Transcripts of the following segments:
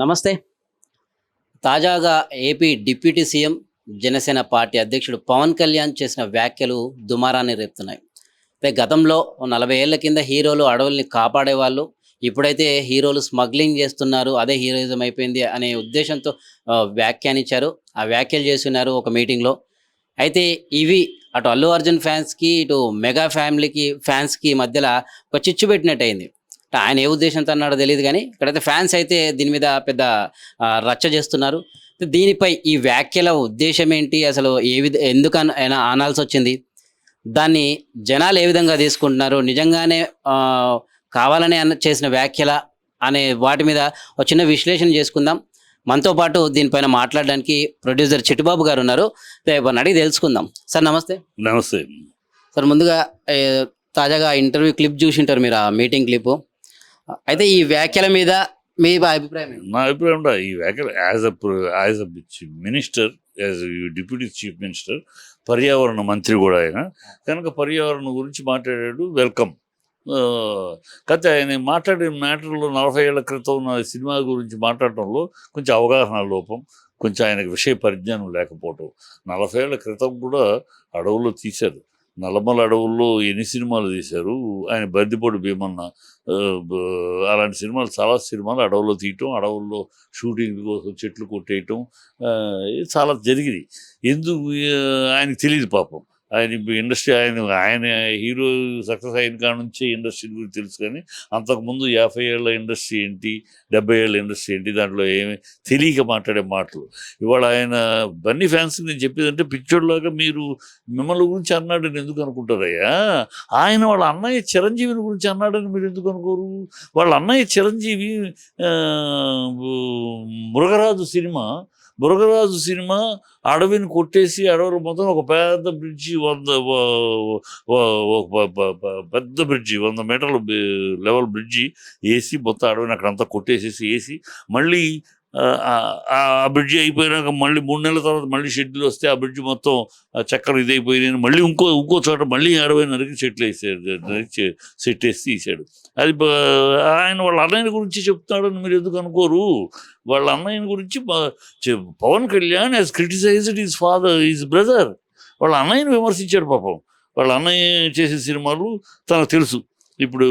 నమస్తే. తాజాగా AP deputy CM, Janasena party అధ్యక్షుడు పవన్ కళ్యాణ్ చేసిన వ్యాఖ్యలు దుమారాన్ని రేపుతున్నాయి. అయితే గతంలో ఓ 40 ఏళ్ల కింద హీరోలు అడవుల్ని కాపాడేవాళ్ళు. ఇప్పుడైతే హీరోలు స్మగ్లింగ్ చేస్తున్నారు. అదే హీరోయిజం అయిపోయింది అనే ఉద్దేశంతో వ్యాఖ్యానించారు. ఆ వ్యాఖ్యలు చేస్తున్నారు ఒక మీటింగ్‌లో. అయితే ఇవి అటు అల్లు అర్జున్ ఫ్యాన్స్‌కి, ఇటు మెగా ఫ్యామిలీకి ఫ్యాన్స్‌కి మధ్యల ఒక చిచ్చు పెట్టినట్టయింది. ఆయన ఏ ఉద్దేశంతో అన్నాడో తెలీదు గానీ, ఇక్కడైతే ఫ్యాన్స్ అయితే దీని మీద పెద్ద రచ్చ చేస్తున్నారు. దీనిపై ఈ వ్యాఖ్యల ఉద్దేశ్యం ఏంటి? అసలు ఎందుకు అనాల్సొచ్చింది? దాన్ని జనాలు ఏ విధంగా తీసుకుంటున్నారు? నిజంగానే కావాలనే చేసిన వ్యాఖ్యలా అనే వాటి మీద ఒక చిన్న విశ్లేషణ చేసుకుందాం. మనతో పాటు దీనిపైన మాట్లాడడానికి ప్రొడ్యూసర్ చిట్టిబాబు గారున్నారు. వారిని అడిగి తెలుసుకుందాం. సార్ నమస్తే. నమస్తే. సార్ ముందుగా తాజాగా ఇంటర్వ్యూ క్లిప్ చూసింటారు మీరు, ఆ మీటింగ్ క్లిప్పు. అయితే ఈ వ్యాఖ్యల మీద మీ అభిప్రాయం ఏంటి? నా అభిప్రాయం ఈ వ్యాఖ్యలు as a minister, as deputy chief minister, పర్యావరణ మంత్రి కూడా ఆయన కనుక పర్యావరణం గురించి మాట్లాడాడు, వెల్కమ్. కాకపోతే ఆయన మాట్లాడిన మ్యాటర్లో 40 ఏళ్ల క్రితం ఉన్న సినిమా గురించి మాట్లాడటంలో కొంచెం అవగాహన లోపం, కొంచెం ఆయనకు విషయ పరిజ్ఞానం లేకపోవటం. 40 ఏళ్ల క్రితం కూడా అడవుల్లో తీశారు. నల్లమల అడవుల్లో ఎన్ని సినిమాలు తీశారు. ఆయన బందిపోటు భీమన్న, అలాంటి సినిమాలు, చాలా సినిమాలు అడవుల్లో తీయటం, అడవుల్లో షూటింగ్ కోసం చెట్లు కొట్టేయటం చాలా జరిగింది. ఎందుకు ఆయనకు తెలియదు పాపం. ఆయన ఇండస్ట్రీ, ఆయన హీరో సక్సెస్ అయిన కాడ నుంచి ఇండస్ట్రీ గురించి తెలుసు. కానీ అంతకుముందు 50 ఏళ్ళ ఇండస్ట్రీ ఏంటి, 70 ఏళ్ళ ఇండస్ట్రీ ఏంటి, దాంట్లో ఏమి తెలియక మాట్లాడే మాటలు. ఇవాళ ఆయన బన్నీ ఫ్యాన్స్కి నేను చెప్పేదంటే, పిచ్చోడ్లాగా మీరు మిమ్మల్ని గురించి అన్నాడని ఎందుకు అనుకుంటారయ్యా? ఆయన వాళ్ళ అన్నయ్య చిరంజీవిని గురించి అన్నాడని మీరు ఎందుకు అనుకోరు? వాళ్ళ అన్నయ్య చిరంజీవి మురుగరాజు సినిమా అడవిని కొట్టేసి అడవులు మొత్తం ఒక పెద్ద బ్రిడ్జి, 100 మీటర్ల లెవెల్ బ్రిడ్జి వేసి మొత్తం అడవిని అక్కడంతా కొట్టేసేసి వేసి మళ్ళీ ఆ బ్రిడ్జి అయిపోయినాక మళ్ళీ 3 నెలల తర్వాత మళ్ళీ షెడ్యూల్ వస్తే ఆ బ్రిడ్జి మొత్తం చక్కర ఇదైపోయినాయి. మళ్ళీ ఇంకో చోట మళ్ళీ అడవి నరికి చెట్లు సెట్ వేసి తీసాడు. అది ఆయన వాళ్ళ అన్నయ్య గురించి చెప్తాడని మీరు ఎందుకు అనుకోరు? వాళ్ళ అన్నయ్య గురించి Pawan Kalyan has criticised his brother. వాళ్ళ అన్నయ్యని విమర్శించాడు పాపం. వాళ్ళ అన్నయ్య చేసే సినిమాలు తనకు తెలుసు, ఇప్పుడు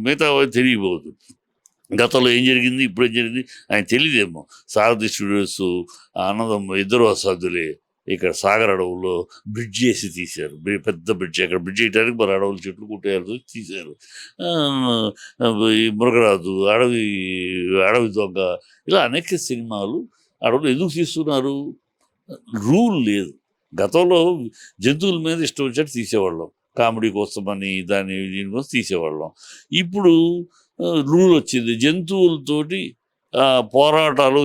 మిగతా తెలియబోదు. గతంలో ఏం జరిగింది, ఇప్పుడు ఏం జరిగింది ఆయన తెలియదేమో. సారథి స్టూడియోస్, ఆనందం ఇద్దరు అసాధ్యులే ఇక్కడ సాగర్ అడవుల్లో బ్రిడ్జ్ వేసి తీశారు. పెద్ద బ్రిడ్జ్, అక్కడ బ్రిడ్జ్ వేయడానికి మరి అడవులు చెట్లు కుట్టేయాలి తీశారు. ఈ మురుగరాజు, అడవి దొంగ, ఇలా అనేక సినిమాలు అడవులు ఎందుకు తీస్తున్నారు? రూల్ లేదు. గతంలో జంతువుల మీద ఇష్టం వచ్చినట్టు తీసేవాళ్ళం, కామెడీ కోసమని దీనికోసం తీసేవాళ్ళం. ఇప్పుడు రూల్ వచ్చింది, జంతువులతోటి పోరాటాలు,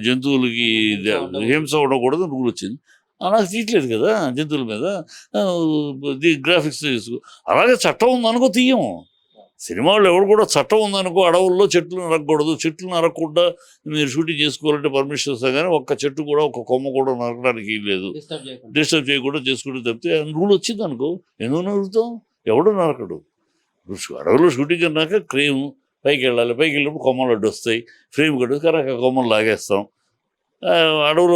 జంతువులకి హింస ఉండకూడదు రూల్ వచ్చింది. అలా తీయట్లేదు కదా జంతువుల మీద. గ్రాఫిక్స్ తీసుకో, అలాగే చట్టం ఉందనుకో తీయము. సినిమాలో ఎవరు కూడా చట్టం ఉందనుకో, అడవుల్లో చెట్లు నరకకూడదు, చెట్లు నరకకుండా మీరు షూటింగ్ చేసుకోవాలంటే పర్మిషన్ వస్తాయి, కానీ ఒక్క చెట్టు కూడా, ఒక్క కొమ్మ కూడా నరకడానికి లేదు, డిస్టర్బ్ చేయకుండా చేసుకుంటూ తప్పితే రూల్ వచ్చింది అనుకో, ఎందుకు నరుకుతాం? ఎవడు నరకడు. అడవుల్లో షూటింగ్ అన్నాక క్రేమ్ పైకి వెళ్ళాలి, పైకి వెళ్ళినప్పుడు కొమ్మలు అడ్డు వస్తాయి, ఫ్రేమ్ కట్టు కనుక కొమ్మలు లాగేస్తాం. అడవులు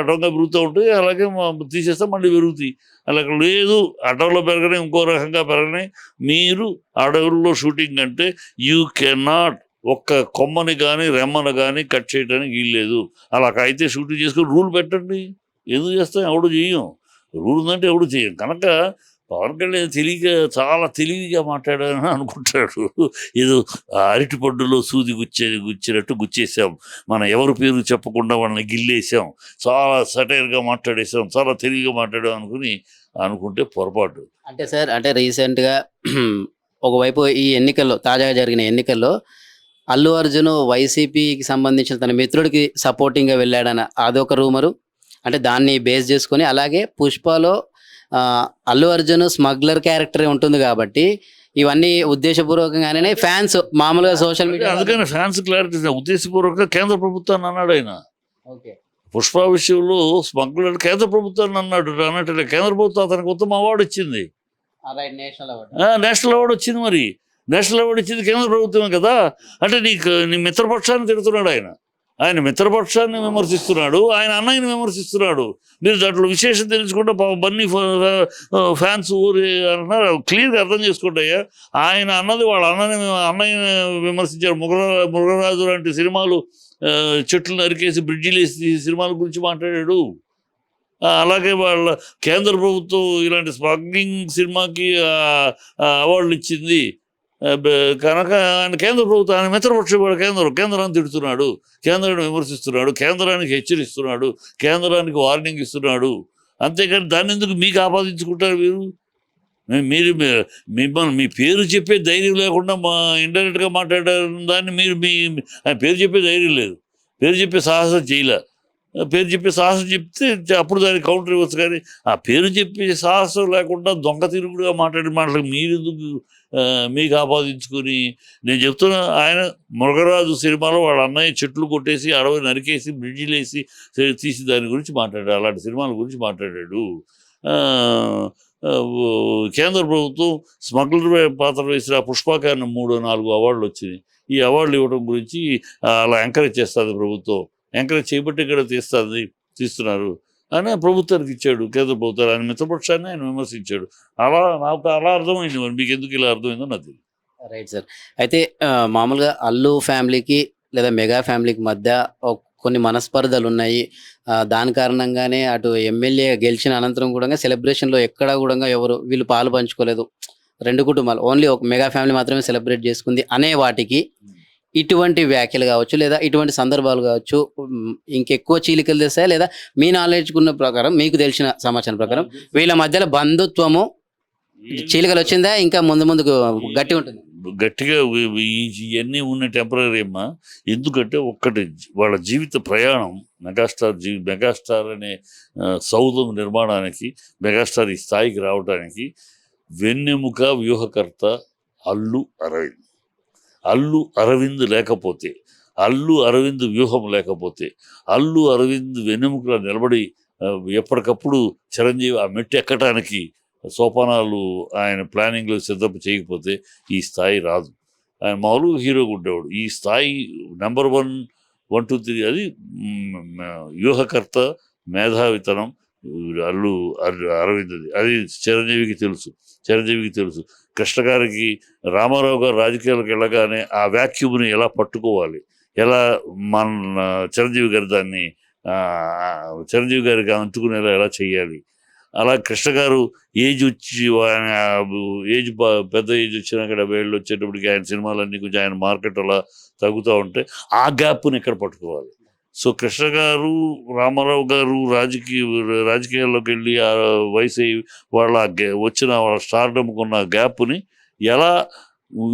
అడ్డంగా పెరుగుతూ ఉంటాయి, అలాగే తీసేస్తాం, మళ్ళీ పెరుగుతాయి. అలా లేదు, అడవుల్లో పెరగనే ఇంకో రకంగా పెరగనే. మీరు అడవుల్లో షూటింగ్ అంటే యూ కెనాట్ ఒక్క కొమ్మని కానీ రెమ్మను కానీ కట్ చేయడానికి వీల్లేదు. అలా అయితే షూటింగ్ చేసుకొని రూల్ పెట్టండి. ఎందుకు చేస్తాం? ఎవడు చేయం. రూల్ ఉందంటే ఎవడు చేయం. కనుక పవన్ కళ్యాణ్ చాలా తెలివిగా మాట్లాడాలని అనుకుంటాడు. ఏదో అరటి పండులో సూది గుచ్చినట్టు గుచ్చేసాం, మనం ఎవరి పేరు చెప్పకుండా వాళ్ళని గిల్లేసాం, చాలా సటైర్గా మాట్లాడేసాం, చాలా తెలివిగా మాట్లాడాం అనుకుంటే పొరపాటు. అంటే సార్, అంటే రీసెంట్గా ఒకవైపు ఈ ఎన్నికల్లో, తాజాగా జరిగిన ఎన్నికల్లో అల్లు అర్జున్ వైసీపీకి సంబంధించిన తన మిత్రుడికి సపోర్టింగ్గా వెళ్ళాడని అదొక రూమరు. అంటే దాన్ని బేస్ చేసుకొని, అలాగే పుష్పలో అల్లు అర్జున్ స్మగ్లర్ క్యారెక్టరే ఉంటుంది కాబట్టి ఇవన్నీ ఉద్దేశపూర్వకంగానే ఫ్యాన్స్ మామూలుగా సోషల్ మీడియా, అందుకని ఫ్యాన్స్ క్లారిటీ ఉద్దేశపూర్వకంగా కేంద్ర ప్రభుత్వాన్ని అన్నాడు ఆయన. పుష్ప విషయంలో స్మగ్లర్ కేంద్ర ప్రభుత్వాన్ని అన్నట్టు కేంద్ర ప్రభుత్వం అతనికి ఉత్తమ అవార్డు ఇచ్చింది, నేషనల్ అవార్డు వచ్చింది. మరి నేషనల్ అవార్డు ఇచ్చింది కేంద్ర ప్రభుత్వమే కదా. అంటే నీ మిత్రపక్షాన్ని తిడుతున్నాడు ఆయన మిత్రపక్షాన్ని విమర్శిస్తున్నాడు, ఆయన అన్నయ్యని విమర్శిస్తున్నాడు. మీరు దాంట్లో విశేషం తెలుసుకుంటే బన్నీ ఫ్యాన్స్ ఊరి అంటున్నారు, క్లియర్గా అర్థం చేసుకుంటాయా. ఆయన అన్నది వాళ్ళ అన్నయ్యని విమర్శించారు. మురుగరాజు లాంటి సినిమాలు చెట్లు నరికేసి బ్రిడ్జిలు వేసి సినిమాల గురించి మాట్లాడాడు. అలాగే వాళ్ళ కేంద్ర ప్రభుత్వం ఇలాంటి స్మగ్లింగ్ సినిమాకి అవార్డులు ఇచ్చింది కనుక ఆయన కేంద్ర ప్రభుత్వం ఆయన మిత్రపక్ష కేంద్రాన్ని తిడుతున్నాడు, కేంద్రాన్ని విమర్శిస్తున్నాడు, కేంద్రానికి హెచ్చరిస్తున్నాడు, కేంద్రానికి వార్నింగ్ ఇస్తున్నాడు. అంతేకాని దాన్ని ఎందుకు మీకు ఆపాదించుకుంటారు మీరు? మిమ్మల్ని మీ పేరు చెప్పే ధైర్యం లేకుండా ఇండైరెక్ట్గా మాట్లాడారు దాన్ని మీరు ఆయన పేరు చెప్పే ధైర్యం లేదు, పేరు చెప్పే సాహసం చేయలే. పేరు చెప్పే సాహసం చెప్తే అప్పుడు దానికి కౌంటర్ ఇవ్వచ్చు. కానీ ఆ పేరు చెప్పే సాహసం లేకుండా దొంగ తిరుగుడుగా మాట్లాడి మీరు ఎందుకు మీకు ఆపాదించుకొని? నేను చెప్తున్నా, ఆయన మురుగరాజు సినిమాలో వాళ్ళ అన్నయ్య చెట్లు కొట్టేసి అడవి నరికేసి బ్రిడ్జిలు వేసి తీసి దాని గురించి మాట్లాడాడు, అలాంటి సినిమాల గురించి మాట్లాడాడు. కేంద్ర ప్రభుత్వం స్మగ్లర్ పాత్ర వేసిన పుష్పకాన్ని 3-4 అవార్డులు వచ్చినాయి. ఈ అవార్డులు ఇవ్వడం గురించి అలా ఎంకరేజ్ చేస్తుంది ప్రభుత్వం. ఎంకరేజ్ చేయబట్టి ఇక్కడ తీస్తున్నారు అని ప్రభుత్వానికి ఇచ్చాడు కేంద్ర ప్రభుత్వాలు. ఆయన మిత్రపక్షాన్ని ఆయన విమర్శించాడు. నాకు అలా అర్థమైంది. మరి మీకు ఎందుకు ఇలా అర్థమైందో నాకు తెలియదు. Right sir. అయితే మామూలుగా అల్లు ఫ్యామిలీకి లేదా మెగా ఫ్యామిలీకి మధ్య కొన్ని మనస్పర్ధలు ఉన్నాయి. దాని కారణంగానే అటు ఎమ్మెల్యే గెలిచిన అనంతరం కూడా సెలబ్రేషన్లో ఎక్కడా కూడా వీళ్ళు పాలు పంచుకోలేదు. 2 కుటుంబాలు ఓన్లీ ఒక మెగా ఫ్యామిలీ మాత్రమే సెలబ్రేట్ చేసుకుంది అనే వాటికి ఇటువంటి వ్యాఖ్యలు కావచ్చు లేదా ఇటువంటి సందర్భాలు కావచ్చు ఇంకెక్కువ చీలికలు తెస్తాయా? లేదా మీ నాలెడ్జ్ ఉన్న ప్రకారం, మీకు తెలిసిన సమాచారం ప్రకారం వీళ్ళ మధ్యలో బంధుత్వము చీలికలు వచ్చిందా? ఇంకా ముందుకు గట్టి ఉంటుంది? గట్టిగా ఇవన్నీ ఉన్న టెంపరీ అమ్మా. ఎందుకంటే ఒక్కటి, వాళ్ళ జీవిత ప్రయాణం మెగాస్టార్ అనే సౌధం నిర్మాణానికి, మెగాస్టార్ ఈ స్థాయికి రావడానికి వెన్నెముక వ్యూహకర్త అల్లు అరవింద్ లేకపోతే, అల్లు అరవింద్ వ్యూహం లేకపోతే, అల్లు అరవింద్ వెన్నెముకలో నిలబడి ఎప్పటికప్పుడు చిరంజీవి ఆ మెట్టు ఎక్కడానికి సోపానాలు ఆయన ప్లానింగ్లో సిద్ధం చేయకపోతే ఈ స్థాయి రాదు. ఆయన మామూలుగా హీరోగా ఉండేవాడు. ఈ స్థాయి నెంబర్ 1, 2, 3 అది వ్యూహకర్త, మేధావితనం అల్లు అరవింద్ది. అది చిరంజీవికి తెలుసు. కృష్ణ గారికి రామారావు గారు రాజకీయాలకు వెళ్ళగానే ఆ వ్యాక్యూమ్ని ఎలా పట్టుకోవాలి, ఎలా మన చిరంజీవి గారికి అంటుకునేలా ఎలా చేయాలి. అలా కృష్ణ గారు ఏజ్ పెద్ద ఏజ్ వచ్చినాక 70 ఏళ్ళు వచ్చేటప్పటికి ఆయన సినిమాలన్నీ కొంచెం ఆయన మార్కెట్ అలా తగ్గుతూ ఉంటే ఆ గ్యాప్ని ఎక్కడ పట్టుకోవాలి. సో కృష్ణ గారు, రామారావు గారు రాజకీయాల్లోకి వెళ్ళి ఆ వయసు వాళ్ళ వాళ్ళ స్టార్డమ్కి ఉన్న గ్యాప్ని ఎలా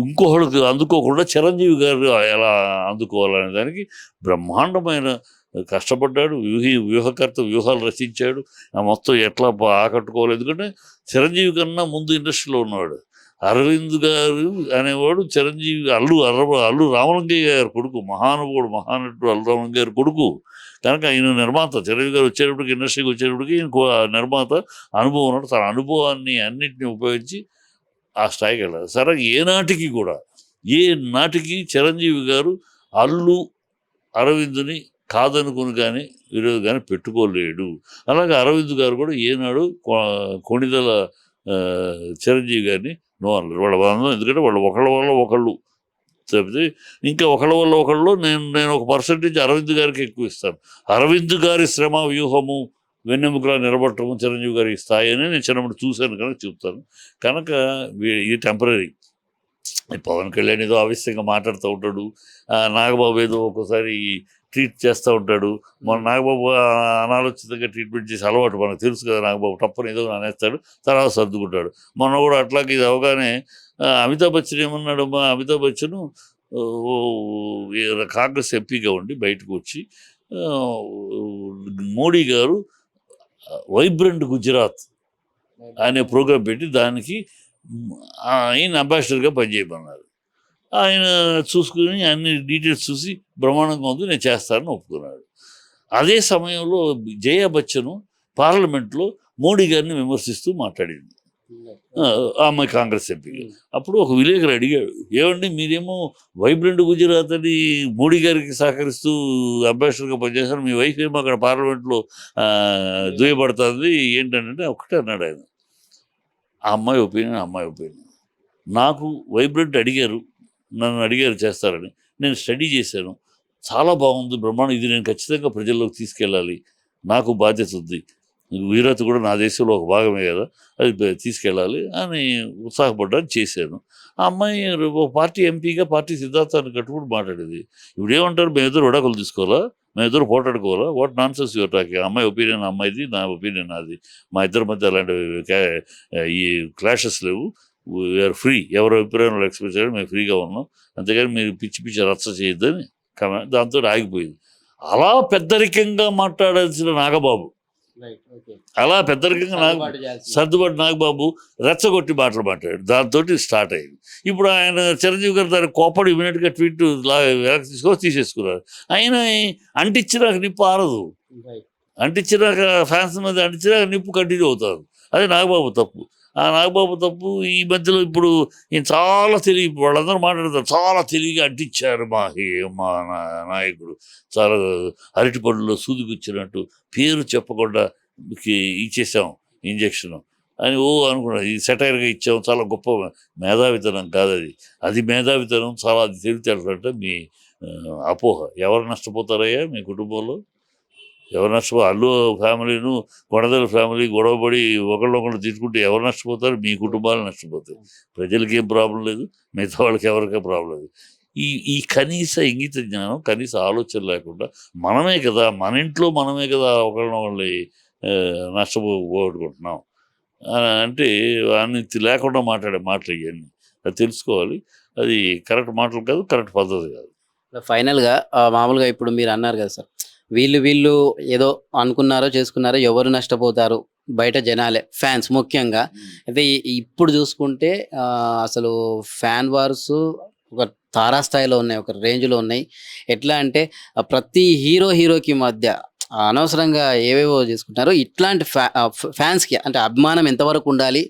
ఇంకొకరికి అందుకోకుండా చిరంజీవి గారు ఎలా అందుకోవాలనే దానికి బ్రహ్మాండమైన కష్టపడ్డాడు. వ్యూహకర్త వ్యూహాలు రచించాడు. మొత్తం ఎట్లా ఆకట్టుకోవాలి. ఎందుకంటే చిరంజీవి కన్నా ముందు ఇండస్ట్రీలో ఉన్నాడు. అరవింద్ గారు అనేవాడు చిరంజీవి అల్లు రామలింగయ్య గారి కొడుకు, మహానటుడు అల్లు రామలింగయ్య గారి కొడుకు కనుక ఆయన నిర్మాత. చిరంజీవి గారు వచ్చేటప్పటికి, ఇండస్ట్రీకి వచ్చేటప్పటికి నిర్మాత అనుభవం ఉన్నాడు. తన అనుభవాన్ని అన్నింటినీ ఉపయోగించి ఆ స్థాయికి వెళ్ళాలి. సరే, ఏ నాటికి చిరంజీవి గారు అల్లు అరవింద్ని కాదనుకుని కానీ విరోధి కానీ పెట్టుకోలేడు. అలాగే అరవింద్ గారు కూడా ఏనాడు కొణిదల చిరంజీవి గారిని నో అన్నారు. వాళ్ళ బంధం ఎందుకంటే వాళ్ళు ఒకళ్ళ వల్ల ఒకళ్ళు తప్పితే ఇంకా ఒకళ్ళు నేను ఒక పర్సెంటేజ్ అరవింద్ గారికి ఎక్కువ ఇస్తాను. అరవింద్ గారి శ్రమ వ్యూహము వెన్నెముకలా నిలబడటము చిరంజీవి గారి స్థాయి అని నేను చిన్నప్పుడు చూశాను కనుక చెప్తాను. కనుక ఇది టెంపరీ. పవన్ కళ్యాణ్ ఏదో ఆవేశంగా మాట్లాడుతూ ఉంటాడు, నాగబాబు ఏదో ఒక్కోసారి ట్రీట్ చేస్తూ ఉంటాడు. మన నాగబాబు అనాలోచితంగా ట్రీట్మెంట్ చేసి అలవాటు మనకు తెలుసు కదా. నాగబాబు టప్పని ఏదో అనేస్తాడు, తర్వాత సర్దుకుంటాడు. మొన్న కూడా అట్లాగే ఇది అవగానే అమితాబ్ బచ్చన్ ఏమన్నాడు, అమితాబ్ బచ్చన్ కాంగ్రెస్ ఎంపీగా ఉండి బయటకు వచ్చి మోడీ గారు వైబ్రెంట్ గుజరాత్ అనే ప్రోగ్రాం పెట్టి దానికి ఆయన అంబాసిడర్గా పనిచేయమన్నారు. ఆయన చూసుకుని అన్ని డీటెయిల్స్ చూసి బ్రహ్మాండంగా ఉంది, నేను చేస్తానని ఒప్పుకున్నాడు. అదే సమయంలో జయా బచ్చన్ పార్లమెంట్లో మోడీ గారిని విమర్శిస్తూ మాట్లాడింది. ఆ అమ్మాయి కాంగ్రెస్ ఎంపీగా. అప్పుడు ఒక విలేకరు అడిగాడు, ఏమండి మీరేమో వైబ్రెంట్ గుజరాత్ అని మోడీ గారికి సహకరిస్తూ అంబాసిడర్గా పనిచేశారు, మీ వైఫ్ ఏమో అక్కడ పార్లమెంట్లో దుయ్యబడుతుంది ఏంటంటే ఒకటే అన్నాడు ఆయన, ఆ అమ్మాయి ఒపీనియన్. నాకు వైబ్రెంట్ అడిగారు, నన్ను అడిగారు చేస్తారని, నేను స్టడీ చేశాను, చాలా బాగుంది, బ్రహ్మాండం, ఇది నేను ఖచ్చితంగా ప్రజల్లోకి తీసుకెళ్ళాలి, నాకు బాధ్యత ఉంది, గుజరాత్ కూడా నా దేశంలో ఒక భాగమే కదా, అది తీసుకెళ్ళాలి అని ఉత్సాహపడ్డాను, చేశాను. ఆ అమ్మాయి ఒక పార్టీ ఎంపీగా పార్టీ సిద్ధాంతాన్ని కట్టుబడి మాట్లాడేది. ఇప్పుడు ఏమంటారు, మేమిద్దరు విడాకులు తీసుకోవాలా, మేమిద్దరు పోటాడుకోవాలా, what nonsense your talking, అమ్మాయి ఒపీనియన్ అమ్మాయిది, నా ఒపీనియన్ నాది, మా ఇద్దరి మధ్య అలాంటి ఈ క్లాషెస్ లేవు, వీఆర్ ఫ్రీ, ఎవరి అభిప్రాయంలో ఎక్స్ప్రెస్ చేయడం మేము ఫ్రీగా ఉన్నాం, అంతేగాని మీరు పిచ్చి పిచ్చి రచ్చ చేయొద్దని దాంతో ఆగిపోయింది. అలా పెద్దరికంగా మాట్లాడాల్సిన నాగబాబు, అలా పెద్దరికంగా సర్దుబాటు నాగబాబు రెచ్చగొట్టి మాటలు మాట్లాడాడు, దాంతో స్టార్ట్ అయింది. ఇప్పుడు ఆయన చిరంజీవి గారు దానికి కోపడి ఇమీడియట్గా ట్వీట్ తీసేసుకున్నారు. ఆయన అంటించినాక నిప్పు ఆరదు, అంటించినాక ఫ్యాన్స్ మీద అంటించినాక నిప్పు కంటిన్యూ అవుతుంది, అది నాగబాబు తప్పు. ఆ నాగబాబు తప్పు. ఈ మధ్యలో ఇప్పుడు ఈయన చాలా తెలివి, వాళ్ళందరూ మాట్లాడతారు, చాలా తెలివిగా అంటించారు మా నాయకుడు, చాలా అరటి పండులో సూదికొచ్చినట్టు పేరు చెప్పకుండా ఇచ్చేసాం ఇంజక్షన్ అని అనుకున్నాను, ఇది సెటైర్గా ఇచ్చాం, చాలా గొప్ప మేధావితనం కాదు అది, అది మేధావితనం, చాలా అది తెలివితేటలంటే మీ అపోహ. ఎవరు నష్టపోతారయ్యా మీ కుటుంబంలో, ఎవరు నష్టపోతారు? అల్లు ఫ్యామిలీను కొడదల ఫ్యామిలీ గొడవపడి ఒకళ్ళొకళ్ళు తిట్టుకుంటే ఎవరు నష్టపోతారు? మీ కుటుంబాలు నష్టపోతాయి. ప్రజలకి ఏం ప్రాబ్లం లేదు, మిగతా వాళ్ళకి ఎవరికే ప్రాబ్లం లేదు. ఈ కనీస ఇంగిత జ్ఞానం, కనీస ఆలోచన లేకుండా మనమే కదా, మన ఇంట్లో మనమే కదా ఒకళ్ళని నష్టపోగొట్టుకుంటున్నాం అంటే అన్ని లేకుండా మాట్లాడే మాటలు ఇవన్నీ, అది తెలుసుకోవాలి. అది కరెక్ట్ మాటలు కాదు, కరెక్ట్ పద్ధతి కాదు. ఫైనల్గా మామూలుగా ఇప్పుడు మీరు అన్నారు కదా సార్, వీళ్ళు ఏదో అనుకున్నారో చేసుకున్నారో, ఎవరు నష్టపోతారు బయట జనాలే, ఫ్యాన్స్ ముఖ్యంగా. అయితే ఇప్పుడు చూసుకుంటే అసలు ఫ్యాన్ వార్స్ ఒక తారాస్థాయిలో ఉన్నాయి, ఒక రేంజ్లో ఉన్నాయి. ఎట్లా అంటే ప్రతి హీరోకి మధ్య అనవసరంగా ఏవేవో చేసుకుంటారు. ఇట్లాంటి ఫ్యాన్స్కి అంటే అభిమానం ఎంతవరకు ఉండాలి,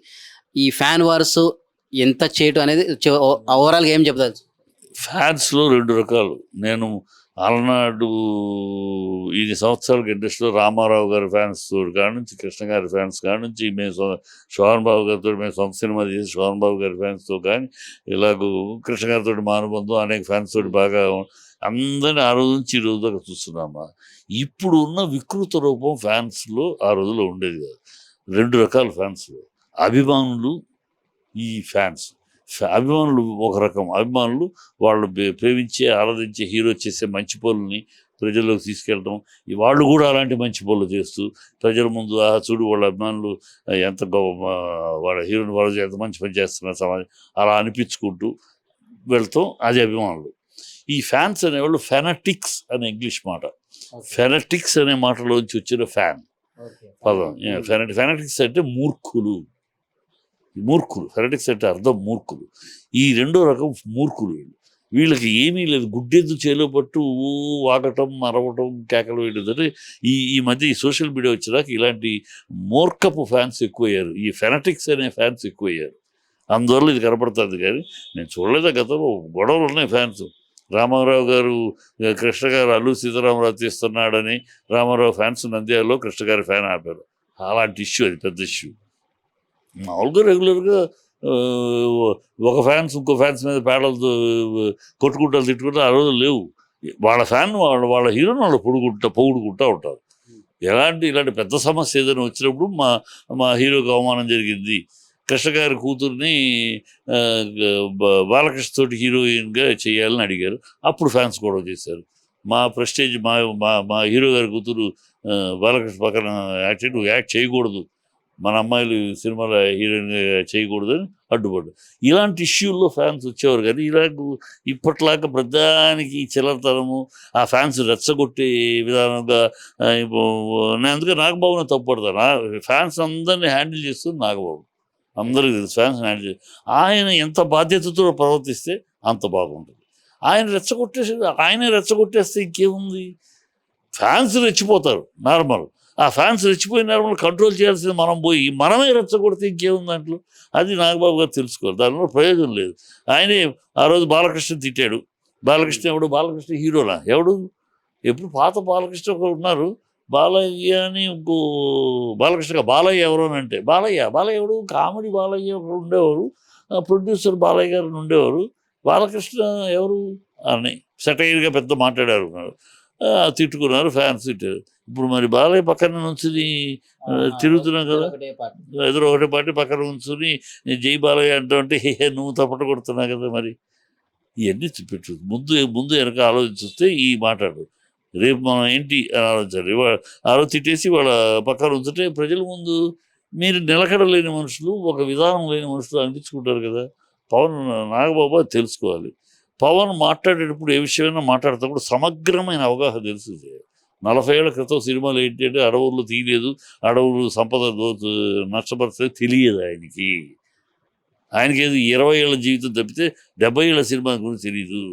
ఈ ఫ్యాన్ వార్స్ ఎంత చేయటం అనేది ఓవరాల్గా ఏం చెప్తారు? ఫ్యాన్స్లో 2 రకాలు. నేను అలనాడు ఇన్ని సంవత్సరాలకి ఇండస్ట్రీలో రామారావు గారి ఫ్యాన్స్ కాడ నుంచి, కృష్ణ గారి ఫ్యాన్స్ కాడ నుంచి, మేము శోభన్ బాబు గారితో మేము సొంత సినిమా చేసి శోభన్ బాబు గారి ఫ్యాన్స్తో కానీ, ఇలాగూ కృష్ణ గారితో మా అనుబంధం, అనేక ఫ్యాన్స్ తోటి బాగా అందరినీ ఆ రోజు నుంచి ఈ రోజు దాకా చూస్తున్నామా. ఇప్పుడు ఉన్న వికృత రూపం ఫ్యాన్స్లో ఆ రోజుల్లో ఉండేది కాదు. 2 రకాల ఫ్యాన్స్లో అభిమానులు, ఈ ఫ్యాన్స్. అభిమానులు ఒక రకం అభిమానులు, వాళ్ళు ప్రేమించే ఆరాధించే హీరో చేసే మంచి పనులని ప్రజల్లోకి తీసుకెళ్ళడం, వాళ్ళు కూడా అలాంటి మంచి పనులు చేస్తూ ప్రజల ముందు చూడు వాళ్ళ అభిమానులు ఎంత వాళ్ళ హీరోని వాళ్ళు ఎంత మంచి పని చేస్తున్నారు సమాజం, అలా అనిపించుకుంటూ వెళ్తాం, అది అభిమానులు. ఈ ఫ్యాన్స్ అనేవాళ్ళు ఫెనటిక్స్ అనే ఇంగ్లీష్ మాట, ఫెనటిక్స్ అనే మాటలోంచి వచ్చిన ఫ్యాన్ పదం. ఫెనటిక్స్ అంటే మూర్ఖులు, ఫెనటిక్స్ అంటే అర్థం మూర్ఖులు. ఈ 2వ రకం మూర్ఖులు. వీళ్ళకి ఏమీ లేదు, గుడ్డెద్దు చేలో పట్టు వాగటం, అరవటం, కేకలు వేయడం. ఈ మధ్య ఈ సోషల్ మీడియా వచ్చేదాకా ఇలాంటి మూర్ఖపు ఫ్యాన్స్ ఎక్కువయ్యారు, ఈ ఫెనటిక్స్ అనే ఫ్యాన్స్ ఎక్కువయ్యారు. అందువల్ల ఇది కనపడుతుంది. కానీ నేను చూడలేదు, గతంలో గొడవలు ఉన్నాయి ఫ్యాన్స్. రామారావు గారు, కృష్ణ గారు అల్లు సీతారామరాజు తీస్తున్నాడని రామారావు ఫ్యాన్స్ నంద్యాలలో కృష్ణ గారి ఫ్యాన్ ఆపారు. అలాంటి ఇష్యూ, అది పెద్ద ఇష్యూ. మామూలుగా రెగ్యులర్గా ఒక ఫ్యాన్స్ ఇంకో ఫ్యాన్స్ మీద పేడలతో కొట్టుకుంటారు, తిట్టుకుంటారు, ఆ రోజు లేవు. వాళ్ళ ఫ్యాన్ వాళ్ళ హీరోని వాళ్ళు పొగుడుకుంటూ ఉంటారు. ఇలాంటి పెద్ద సమస్య ఏదైనా వచ్చినప్పుడు మా హీరోకి అవమానం జరిగింది, కృష్ణ గారి కూతుర్ని బాలకృష్ణ తోటి హీరోయిన్గా చేయాలని అడిగారు, అప్పుడు ఫ్యాన్స్ గొడవ చేశారు. మా ప్రెస్టేజ్, మా హీరో గారి కూతురు బాలకృష్ణ పక్కన యాక్ట్ చేయకూడదు, మన అమ్మాయిలు సినిమాలో హీరోయిన్గా చేయకూడదని అడ్డుపడ్డారు. ఇలాంటి ఇష్యూల్లో ఫ్యాన్స్ వచ్చేవారు. కానీ ఇప్పట్లాగా ప్రధానికి చిల్లరతనము, ఆ ఫ్యాన్స్ రెచ్చగొట్టే విధానంగా నేను అందుకే నాగబాబుని తప్పుపడతాను. ఫ్యాన్స్ అందరినీ హ్యాండిల్ చేస్తుంది నాగబాబు, అందరికీ తెలుసు. ఫ్యాన్స్ హ్యాండిల్ చేసి ఆయన ఎంత బాధ్యతతో ప్రవర్తిస్తే అంత బాగుంటుంది. ఆయనే రెచ్చగొట్టేస్తే ఇంకేముంది, ఫ్యాన్స్ రెచ్చిపోతారు నార్మల్. ఆ ఫ్యాన్స్ రెచ్చిపోయిన వాళ్ళు కంట్రోల్ చేయాల్సింది మనం పోయి మనమే రెచ్చగొడితే ఇంకేముంది దాంట్లో. అది నాగబాబు గారు తెలుసుకోవాలి, దానివల్ల ప్రయోజనం లేదు. ఆయనే ఆ రోజు బాలకృష్ణ తిట్టాడు. బాలకృష్ణ ఎవడు? బాలకృష్ణ హీరోలా ఎవడు? ఎప్పుడు పాత బాలకృష్ణ ఒకరు ఉన్నారు, బాలయ్య అని ఇంకో బాలకృష్ణ బాలయ్య ఎవరు అని అంటే బాలయ్య ఎవడు? కామెడీ బాలయ్య ఒకరు ఉండేవారు, ప్రొడ్యూసర్ బాలయ్య గారు ఉండేవారు. బాలకృష్ణ ఎవరు అని సెటైర్గా పెద్ద మాట్లాడారు, తిట్టుకున్నారు, ఫ్యాన్స్ తిట్టారు. ఇప్పుడు మరి బాలయ్య పక్కన నుంచుని తిరుగుతున్నాం కదా, ఎదురు ఒకటే పార్టీ పక్కన ఉంచుని జై బాలయ్య అంటూ అంటే నువ్వు తప్పట కొడుతున్నావు కదా. మరి ఇవన్నీ పెట్టు, ముందు వెనక ఆలోచిస్తే ఈ మాట్లాడు. రేపు మనం ఏంటి అని ఆలోచించాలి. ఆ రోజు తిట్టేసి వాళ్ళ పక్కన ఉంచుంటే ప్రజల ముందు మీరు నిలకడలేని మనుషులు, ఒక విధానం లేని మనుషులు అనిపించుకుంటారు కదా. పవన్ నాగబాబు అది తెలుసుకోవాలి. పవన్ మాట్లాడేటప్పుడు ఏ విషయమైనా మాట్లాడేటప్పుడు సమగ్రమైన అవగాహన తెలుస్తుంది. 40 ఏళ్ల క్రితం సినిమాలు ఏంటంటే అడవుల్లో తీయలేదు, అడవులు సంపద నష్టపరిస్తే తెలియదు ఆయనకి. ఆయనకి ఏది 20 ఏళ్ళ జీవితం తప్పితే 70 ఏళ్ళ సినిమా గురించి తెలియదు.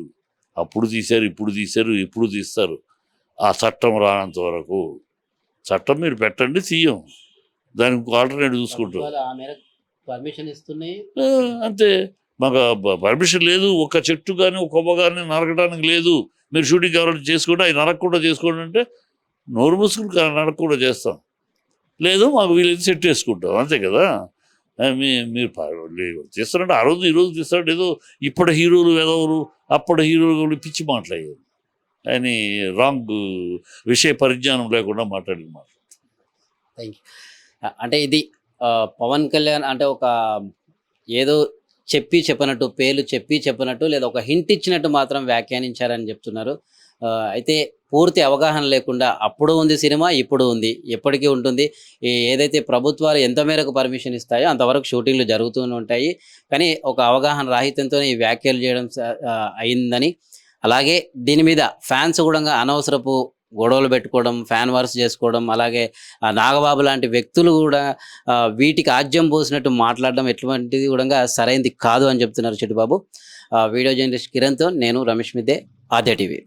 అప్పుడు తీశారు, ఇప్పుడు తీస్తారు. ఆ చట్టం రానంత వరకు చట్టం మీరు పెట్టండి, తీయం, దానికి ఆల్టర్నేటివ్ చూసుకుంటాం. పర్మిషన్ ఇస్తున్నాయి అంతే. మాకు పర్మిషన్ లేదు, ఒక చెట్టు కానీ ఒక కొమ్మ కానీ నరకడానికి లేదు. మీరు షూటింగ్ ఎవరైనా చేసుకోండి, అవి నరకకుండా చేసుకోండి అంటే నోరు మూసుకుని నరకకుండా చేస్తాం. లేదు మాకు వీళ్ళైతే సెట్ వేసుకుంటాం, అంతే కదా. మీరు చేస్తారంటే ఆ రోజు ఈరోజు తీస్తారంటే ఏదో ఇప్పటి హీరోలు ఎదవరు, అప్పటి హీరోలు పిచ్చి మాట్లాడారు అని రాంగ్ విషయ పరిజ్ఞానం లేకుండా మాట్లాడిన మాట. Thank you. అంటే ఇది పవన్ కళ్యాణ్ అంటే ఒక ఏదో చెప్పనట్టు, పేర్లు చెప్పనట్టు, లేదా ఒక హింట్ ఇచ్చినట్టు మాత్రం వ్యాఖ్యానించారని చెప్తున్నారు. అయితే పూర్తి అవగాహన లేకుండా అప్పుడు ఉంది సినిమా, ఇప్పుడు ఉంది, ఎప్పటికీ ఉంటుంది. ఏదైతే ప్రభుత్వాలు ఎంత మేరకు పర్మిషన్ ఇస్తాయో అంతవరకు షూటింగ్లు జరుగుతూనే ఉంటాయి. కానీ ఒక అవగాహన రాహిత్యంతోనే ఈ వ్యాఖ్యలు చేయడం అయిందని, అలాగే దీని మీద ఫ్యాన్స్ కూడా అనవసరపు గొడవలు పెట్టుకోవడం, ఫ్యాన్ వార్స్ చేసుకోవడం, అలాగే నాగబాబు లాంటి వ్యక్తులు కూడా వీటికి ఆజ్యం పోసినట్టు మాట్లాడడం ఎటువంటిది కూడా సరైనది కాదు అని చెప్తున్నారు చిట్టుబాబు. వీడియో జర్నలిస్ట్ కిరణ్తో నేను రమేష్ మిద్దే, ఆద్య టీవీ.